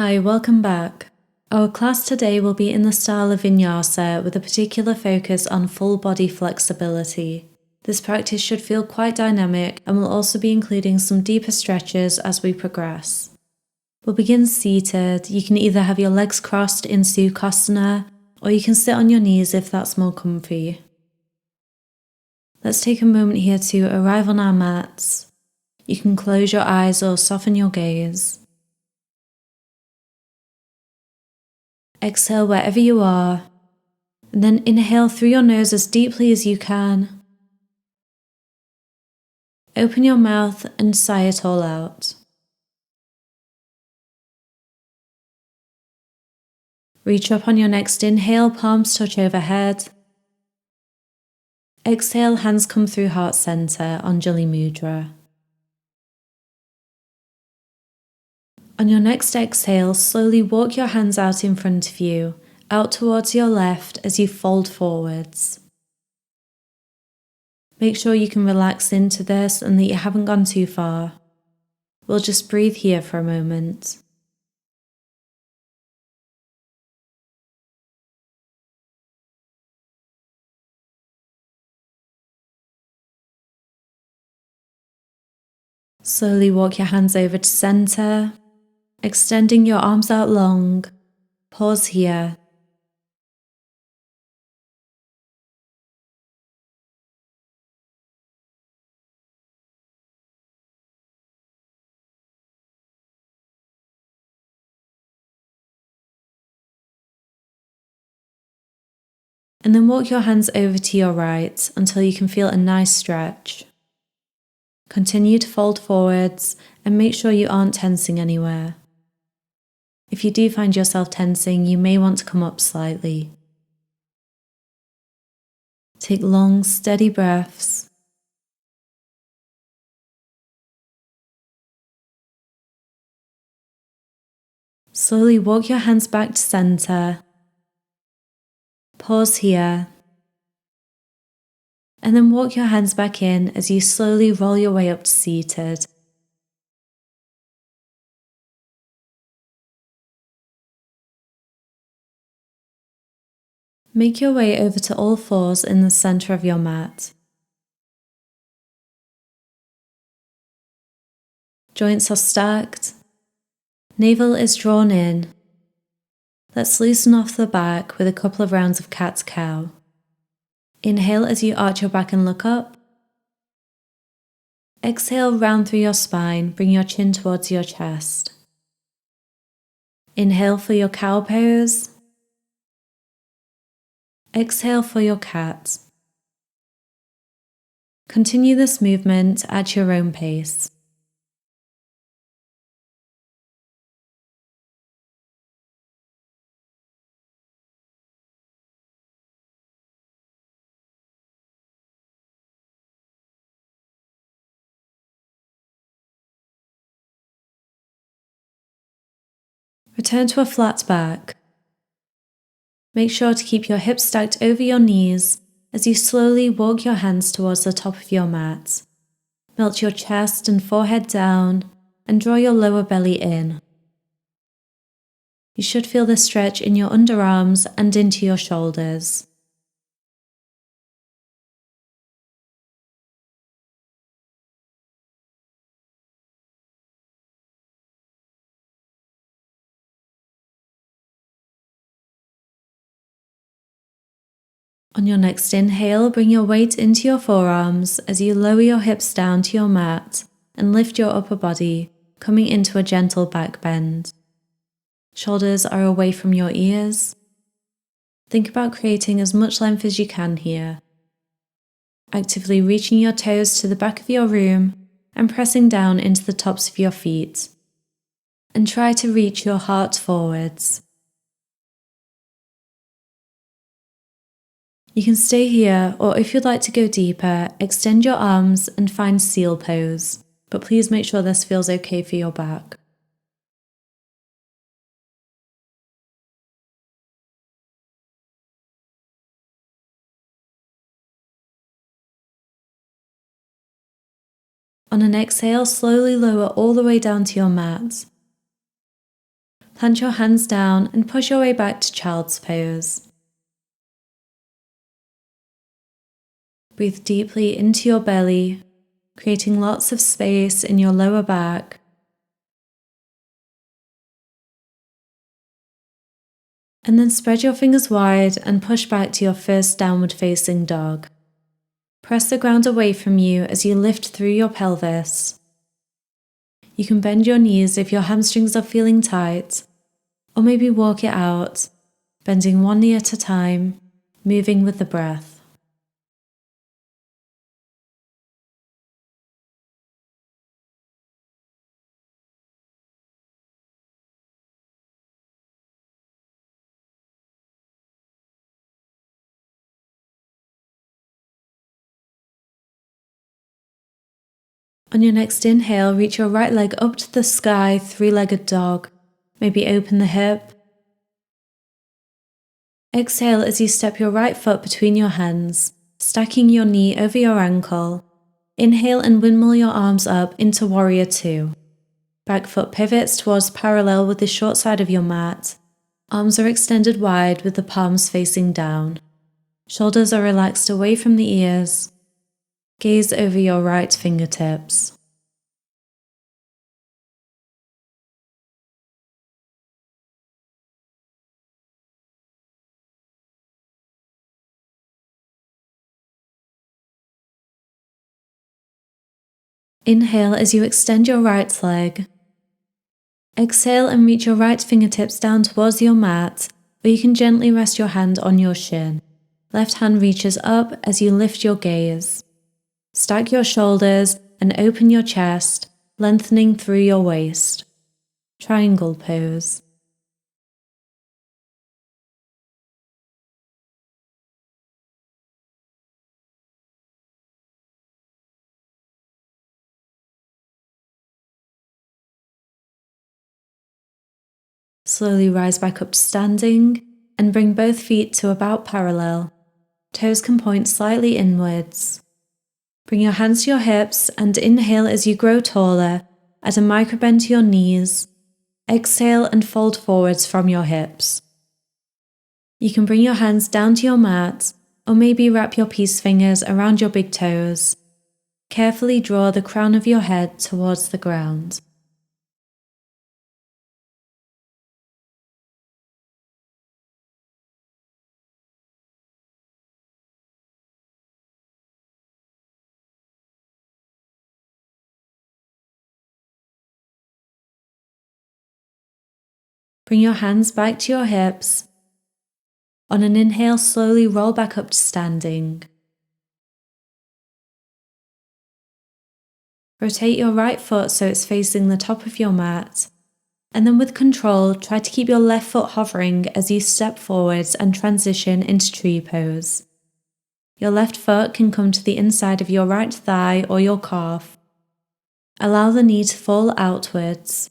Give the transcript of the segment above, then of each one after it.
Hi, welcome back. Our class today will be in the style of Vinyasa with a particular focus on full body flexibility. This practice should feel quite dynamic and will also be including some deeper stretches as we progress. We'll begin seated. You can either have your legs crossed in Sukhasana or you can sit on your knees if that's more comfy. Let's take a moment here to arrive on our mats. You can close your eyes or soften your gaze. Exhale wherever you are, and then inhale through your nose as deeply as you can. Open your mouth and sigh it all out. Reach up on your next inhale, palms touch overhead. Exhale, hands come through heart center, Anjali Mudra. On your next exhale, slowly walk your hands out in front of you, out towards your left as you fold forwards. Make sure you can relax into this and that you haven't gone too far. We'll just breathe here for a moment. Slowly walk your hands over to center, extending your arms out long. Pause here. And then walk your hands over to your right until you can feel a nice stretch. Continue to fold forwards and make sure you aren't tensing anywhere. If you do find yourself tensing, you may want to come up slightly. Take long, steady breaths. Slowly walk your hands back to center. Pause here. And then walk your hands back in as you slowly roll your way up to seated. Make your way over to all fours in the center of your mat. Joints are stacked. Navel is drawn in. Let's loosen off the back with a couple of rounds of cat-cow. Inhale as you arch your back and look up. Exhale, round through your spine, bring your chin towards your chest. Inhale for your cow pose. Exhale for your cat. Continue this movement at your own pace. Return to a flat back. Make sure to keep your hips stacked over your knees as you slowly walk your hands towards the top of your mat. Melt your chest and forehead down and draw your lower belly in. You should feel the stretch in your underarms and into your shoulders. On your next inhale, bring your weight into your forearms as you lower your hips down to your mat and lift your upper body, coming into a gentle back bend. Shoulders are away from your ears. Think about creating as much length as you can here. Actively reaching your toes to the back of your room and pressing down into the tops of your feet. And try to reach your heart forwards. You can stay here, or if you'd like to go deeper, extend your arms and find seal pose, but please make sure this feels okay for your back. On an exhale, slowly lower all the way down to your mat. Plant your hands down and push your way back to child's pose. Breathe deeply into your belly, creating lots of space in your lower back. And then spread your fingers wide and push back to your first downward facing dog. Press the ground away from you as you lift through your pelvis. You can bend your knees if your hamstrings are feeling tight, or maybe walk it out, bending one knee at a time, moving with the breath. On your next inhale, reach your right leg up to the sky, three-legged dog. Maybe open the hip. Exhale as you step your right foot between your hands, stacking your knee over your ankle. Inhale and windmill your arms up into Warrior II. Back foot pivots towards parallel with the short side of your mat. Arms are extended wide with the palms facing down. Shoulders are relaxed away from the ears. Gaze over your right fingertips. Inhale as you extend your right leg. Exhale and reach your right fingertips down towards your mat, or you can gently rest your hand on your shin. Left hand reaches up as you lift your gaze. Stack your shoulders and open your chest, lengthening through your waist. Triangle pose. Slowly rise back up to standing and bring both feet to about parallel. Toes can point slightly inwards. Bring your hands to your hips and inhale as you grow taller. Add a microbend to your knees. Exhale and fold forwards from your hips. You can bring your hands down to your mat, or maybe wrap your peace fingers around your big toes. Carefully draw the crown of your head towards the ground. Bring your hands back to your hips. On an inhale, slowly roll back up to standing. Rotate your right foot so it's facing the top of your mat. And then with control, try to keep your left foot hovering as you step forwards and transition into tree pose. Your left foot can come to the inside of your right thigh or your calf. Allow the knee to fall outwards.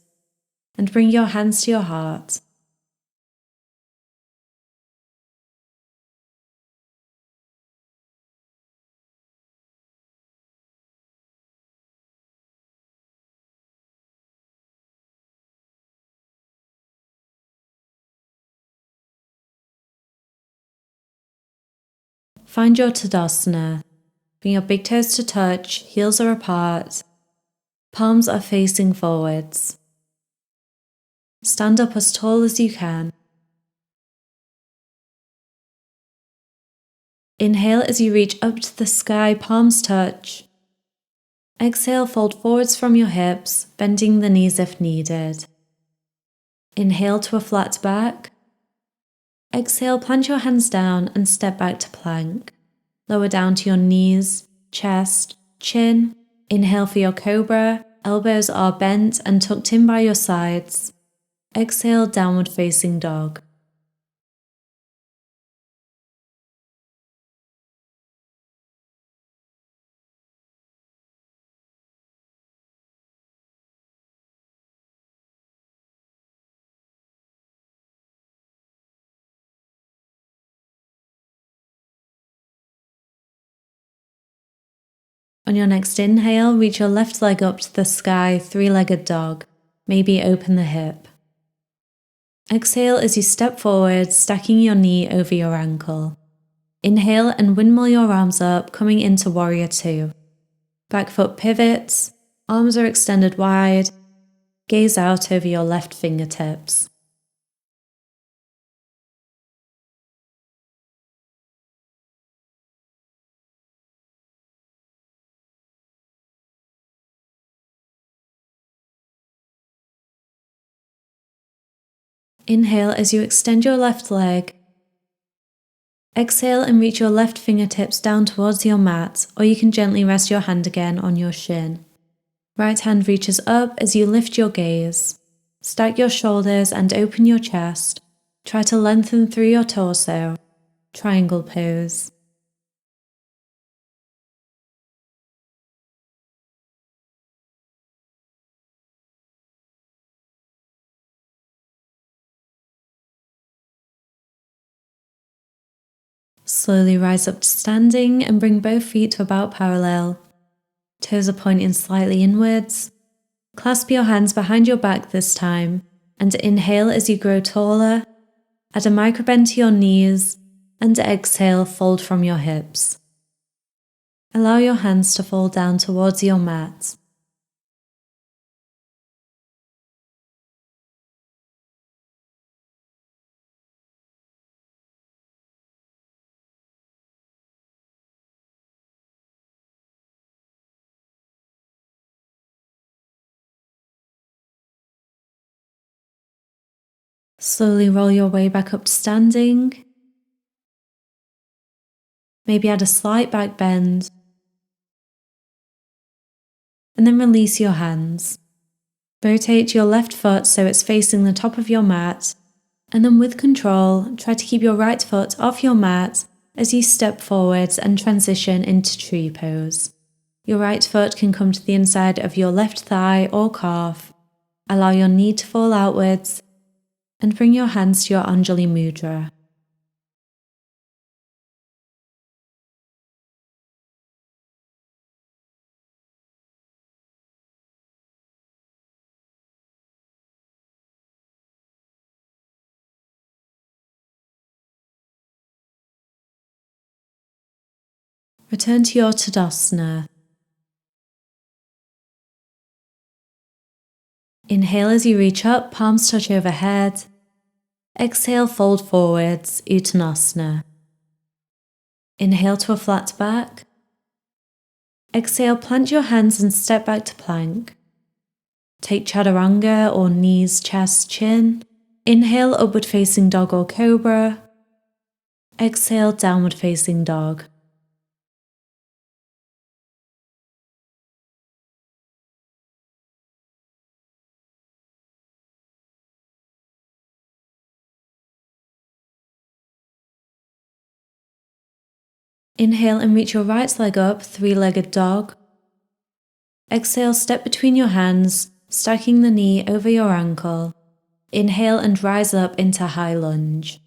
And bring your hands to your heart. Find your Tadasana. Bring your big toes to touch, heels are apart. Palms are facing forwards. Stand up as tall as you can. Inhale as you reach up to the sky, palms touch. Exhale, fold forwards from your hips, bending the knees if needed. Inhale to a flat back. Exhale, plant your hands down and step back to plank. Lower down to your knees, chest, chin. Inhale for your cobra, elbows are bent and tucked in by your sides. Exhale, downward facing dog. On your next inhale, reach your left leg up to the sky, three-legged dog. Maybe open the hip. Exhale as you step forward, stacking your knee over your ankle. Inhale and windmill your arms up, coming into Warrior Two. Back foot pivots, arms are extended wide, gaze out over your left fingertips. Inhale as you extend your left leg. Exhale and reach your left fingertips down towards your mat, or you can gently rest your hand again on your shin. Right hand reaches up as you lift your gaze. Stack your shoulders and open your chest. Try to lengthen through your torso. Triangle pose. Slowly rise up to standing and bring both feet to about parallel. Toes are pointing slightly inwards. Clasp your hands behind your back this time and inhale as you grow taller. Add a microbend to your knees and exhale, fold from your hips. Allow your hands to fall down towards your mat. Slowly roll your way back up to standing. Maybe add a slight back bend. And then release your hands. Rotate your left foot so it's facing the top of your mat. And then with control, try to keep your right foot off your mat as you step forwards and transition into tree pose. Your right foot can come to the inside of your left thigh or calf. Allow your knee to fall outwards and bring your hands to your Anjali Mudra. Return to your Tadasana. Inhale as you reach up, palms touch overhead. Exhale, fold forwards, Uttanasana. Inhale to a flat back. Exhale, plant your hands and step back to plank. Take Chaturanga or knees, chest, chin. Inhale, upward facing dog or cobra. Exhale, downward facing dog. Inhale and reach your right leg up, three-legged dog. Exhale, step between your hands, stacking the knee over your ankle. Inhale and rise up into high lunge.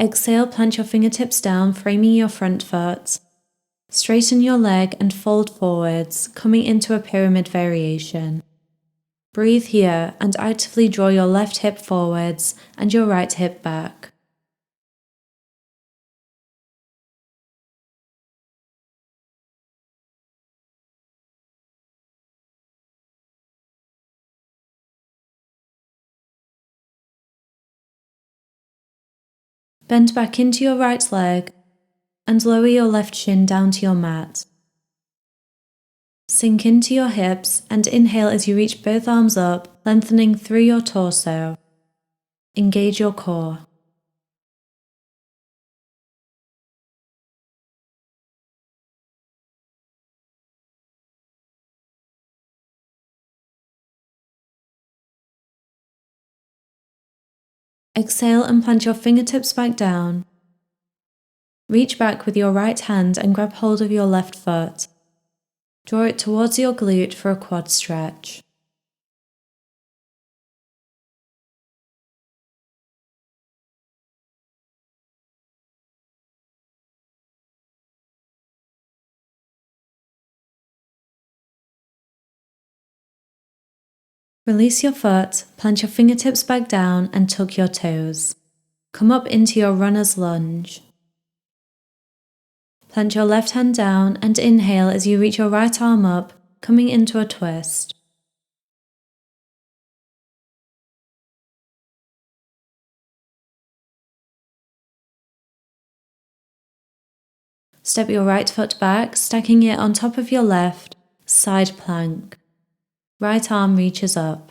Exhale, plant your fingertips down, framing your front foot. Straighten your leg and fold forwards, coming into a pyramid variation. Breathe here and actively draw your left hip forwards and your right hip back. Bend back into your right leg and lower your left shin down to your mat. Sink into your hips and inhale as you reach both arms up, lengthening through your torso. Engage your core. Exhale and plant your fingertips back down. Reach back with your right hand and grab hold of your left foot. Draw it towards your glute for a quad stretch. Release your foot, plant your fingertips back down and tuck your toes. Come up into your runner's lunge. Plant your left hand down and inhale as you reach your right arm up, coming into a twist. Step your right foot back, stacking it on top of your left, side plank. Right arm reaches up.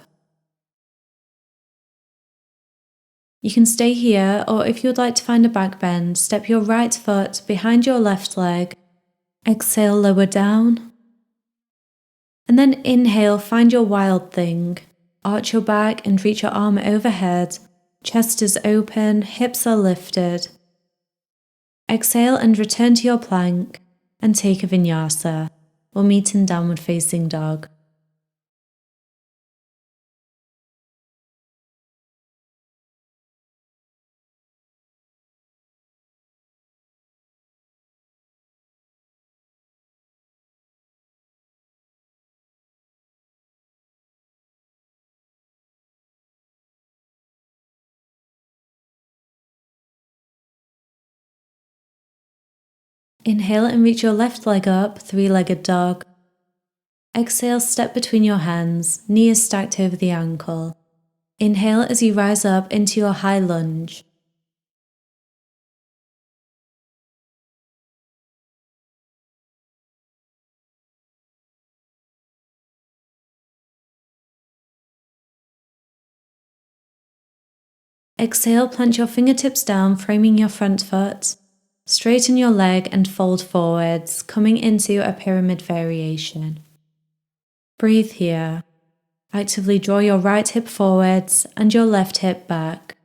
You can stay here, or if you'd like to find a back bend, step your right foot behind your left leg. Exhale, lower down. And then inhale, find your wild thing. Arch your back and reach your arm overhead. Chest is open, hips are lifted. Exhale and return to your plank and take a vinyasa. We'll meet in downward facing dog. Inhale and reach your left leg up, three-legged dog. Exhale, step between your hands, knee is stacked over the ankle. Inhale as you rise up into your high lunge. Exhale, plant your fingertips down, framing your front foot. Straighten your leg and fold forwards, coming into a pyramid variation. Breathe here. Actively draw your right hip forwards and your left hip back.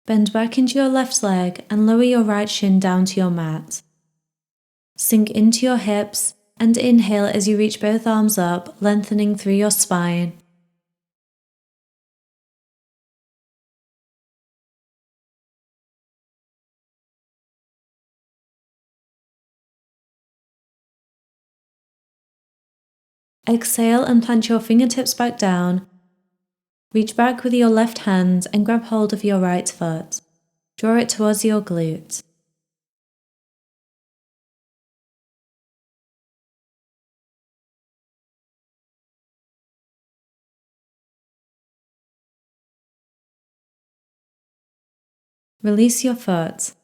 Bend back into your left leg and lower your right shin down to your mat. Sink into your hips and inhale as you reach both arms up, lengthening through your spine. Exhale and plant your fingertips back down. Reach back with your left hand and grab hold of your right foot. Draw it towards your glute. Release your foot.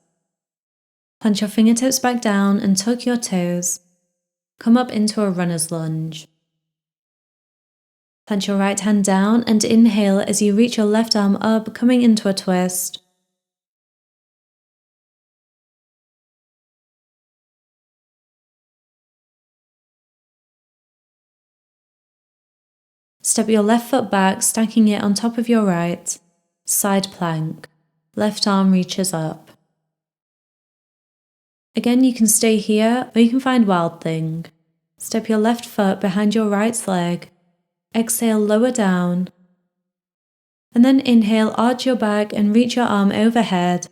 Plant your fingertips back down and tuck your toes. Come up into a runner's lunge. Plant your right hand down and inhale as you reach your left arm up, coming into a twist. Step your left foot back, stacking it on top of your right. Side plank. Left arm reaches up. Again, you can stay here, or you can find wild thing. Step your left foot behind your right leg. Exhale, lower down. And then inhale, arch your back and reach your arm overhead.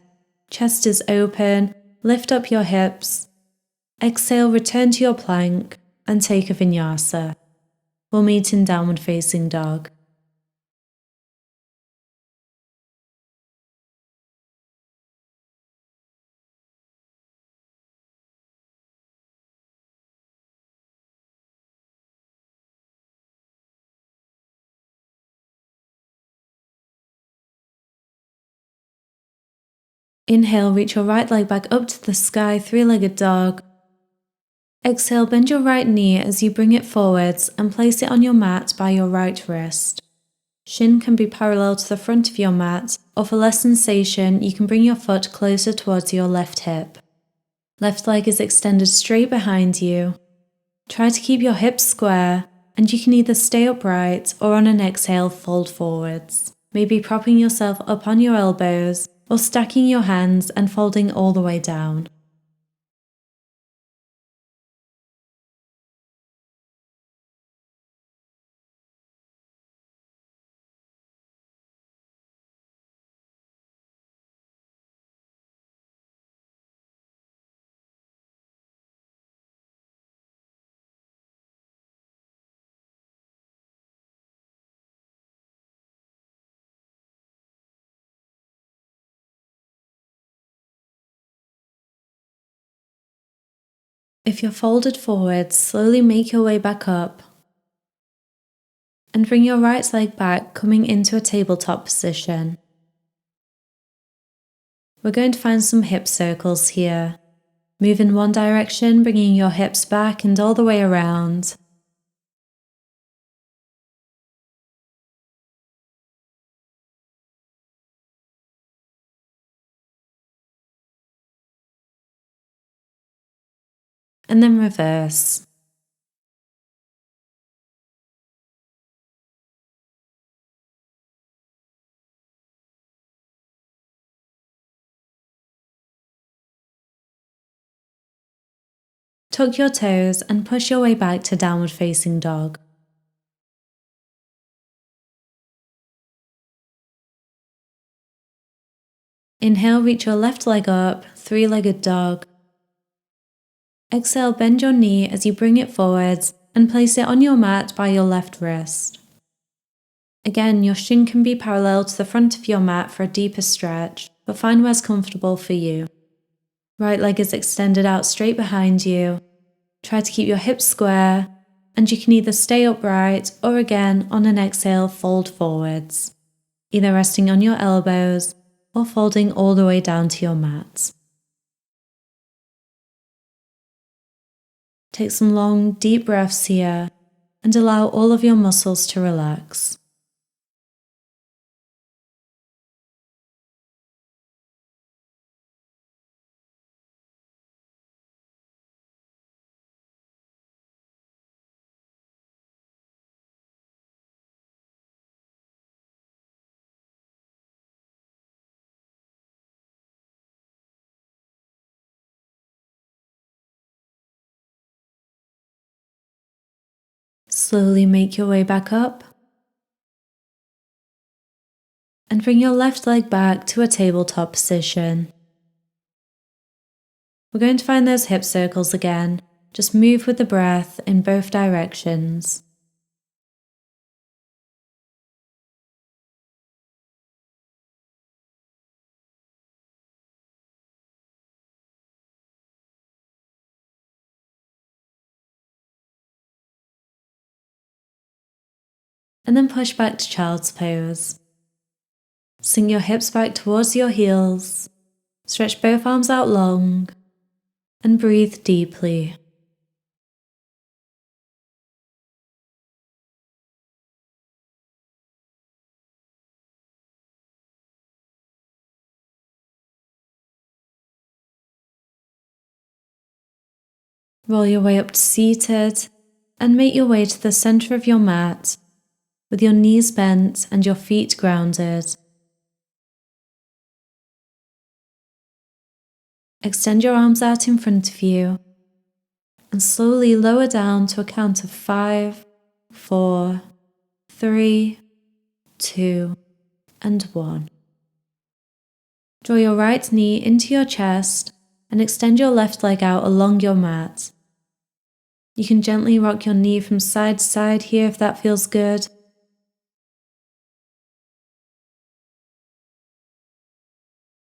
Chest is open, lift up your hips. Exhale, return to your plank and take a vinyasa. We'll meet in downward facing dog. Inhale, reach your right leg back up to the sky, three-legged dog. Exhale, bend your right knee as you bring it forwards and place it on your mat by your right wrist. Shin can be parallel to the front of your mat, or for less sensation, you can bring your foot closer towards your left hip. Left leg is extended straight behind you. Try to keep your hips square, and you can either stay upright or on an exhale fold forwards, maybe propping yourself up on your elbows or stacking your hands and folding all the way down. If you're folded forward, slowly make your way back up and bring your right leg back, coming into a tabletop position. We're going to find some hip circles here. Move in one direction, bringing your hips back and all the way around. And then reverse. Tuck your toes and push your way back to downward facing dog. Inhale, reach your left leg up, three-legged dog. Exhale, bend your knee as you bring it forwards and place it on your mat by your left wrist. Again, your shin can be parallel to the front of your mat for a deeper stretch, but find where's comfortable for you. Right leg is extended out straight behind you. Try to keep your hips square, and you can either stay upright or again, on an exhale, fold forwards, either resting on your elbows or folding all the way down to your mat. Take some long, deep breaths here and allow all of your muscles to relax. Slowly make your way back up and bring your left leg back to a tabletop position. We're going to find those hip circles again. Just move with the breath in both directions. And then push back to child's pose. Sink your hips back towards your heels, stretch both arms out long, and breathe deeply. Roll your way up to seated, and make your way to the center of your mat, with your knees bent and your feet grounded. Extend your arms out in front of you and slowly lower down to a count of 5, 4, 3, 2, and 1. Draw your right knee into your chest and extend your left leg out along your mat. You can gently rock your knee from side to side here if that feels good.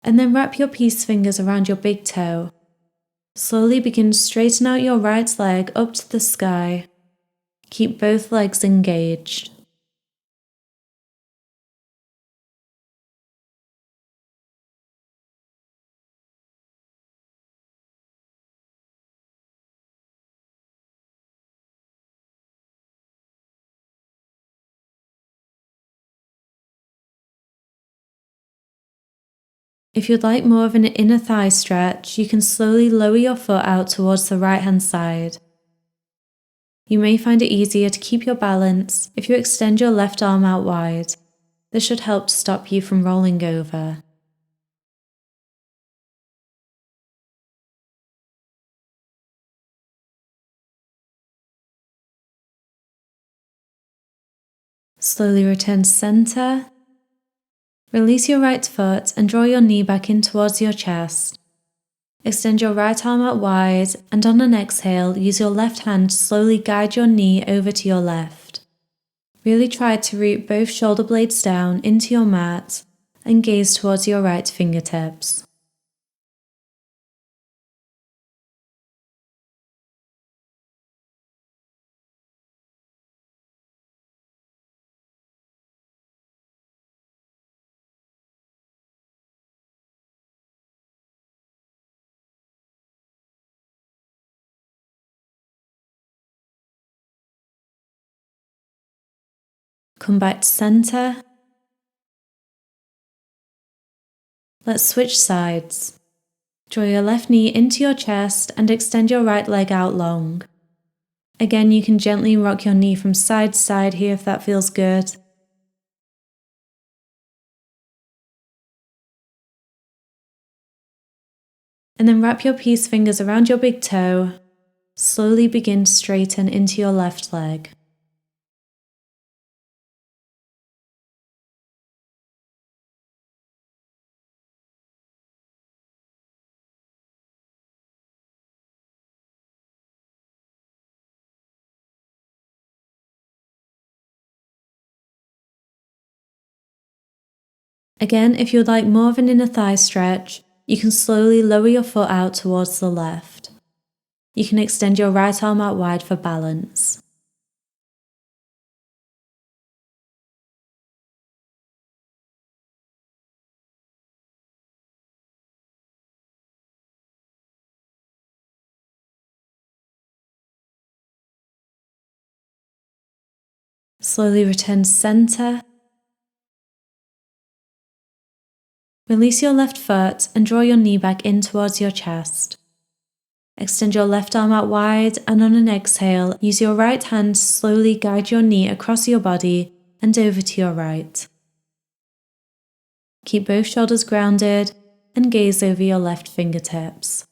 And then wrap your peace fingers around your big toe. Slowly begin to straighten out your right leg up to the sky. Keep both legs engaged. If you'd like more of an inner thigh stretch, you can slowly lower your foot out towards the right-hand side. You may find it easier to keep your balance if you extend your left arm out wide. This should help to stop you from rolling over. Slowly return to center. Release your right foot and draw your knee back in towards your chest. Extend your right arm out wide, and on an exhale, use your left hand to slowly guide your knee over to your left. Really try to root both shoulder blades down into your mat and gaze towards your right fingertips. Come back to center. Let's switch sides. Draw your left knee into your chest and extend your right leg out long. Again, you can gently rock your knee from side to side here if that feels good. And then wrap your peace fingers around your big toe. Slowly begin to straighten into your left leg. Again, if you would like more of an inner thigh stretch, you can slowly lower your foot out towards the left. You can extend your right arm out wide for balance. Slowly return to center. Release your left foot and draw your knee back in towards your chest. Extend your left arm out wide, and on an exhale, use your right hand to slowly guide your knee across your body and over to your right. Keep both shoulders grounded and gaze over your left fingertips.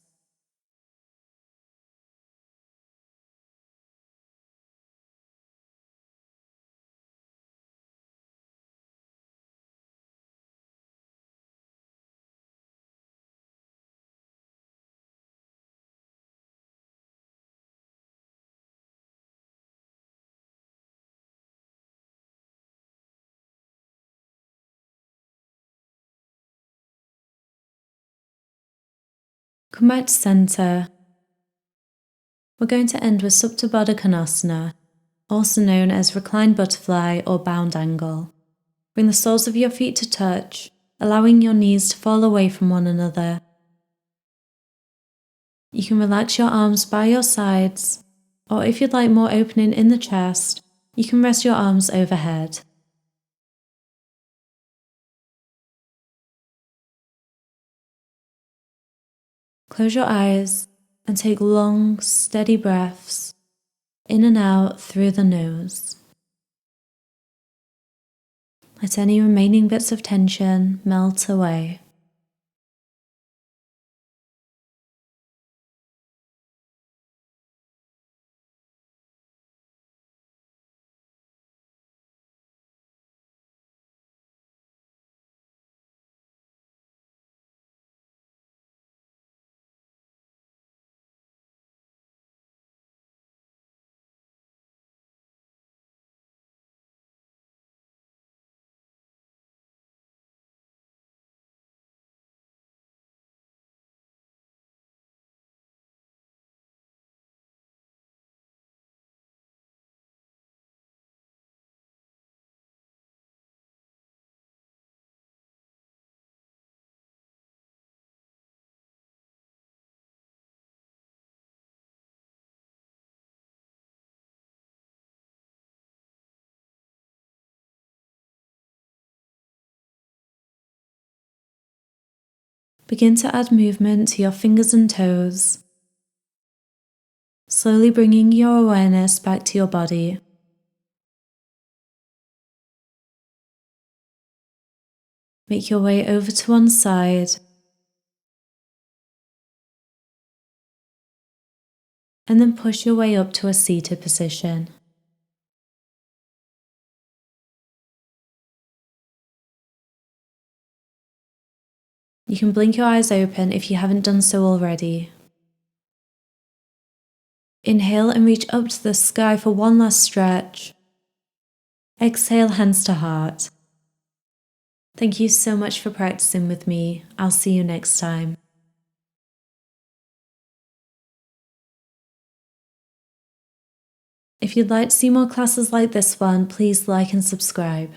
Come back to center. We're going to end with Supta Baddha Konasana, also known as reclined butterfly or bound angle. Bring the soles of your feet to touch, allowing your knees to fall away from one another. You can relax your arms by your sides, or if you'd like more opening in the chest, you can rest your arms overhead. Close your eyes and take long, steady breaths in and out through the nose. Let any remaining bits of tension melt away. Begin to add movement to your fingers and toes, slowly bringing your awareness back to your body. Make your way over to one side, and then push your way up to a seated position. You can blink your eyes open if you haven't done so already. Inhale and reach up to the sky for one last stretch. Exhale, hands to heart. Thank you so much for practicing with me. I'll see you next time. If you'd like to see more classes like this one, please like and subscribe.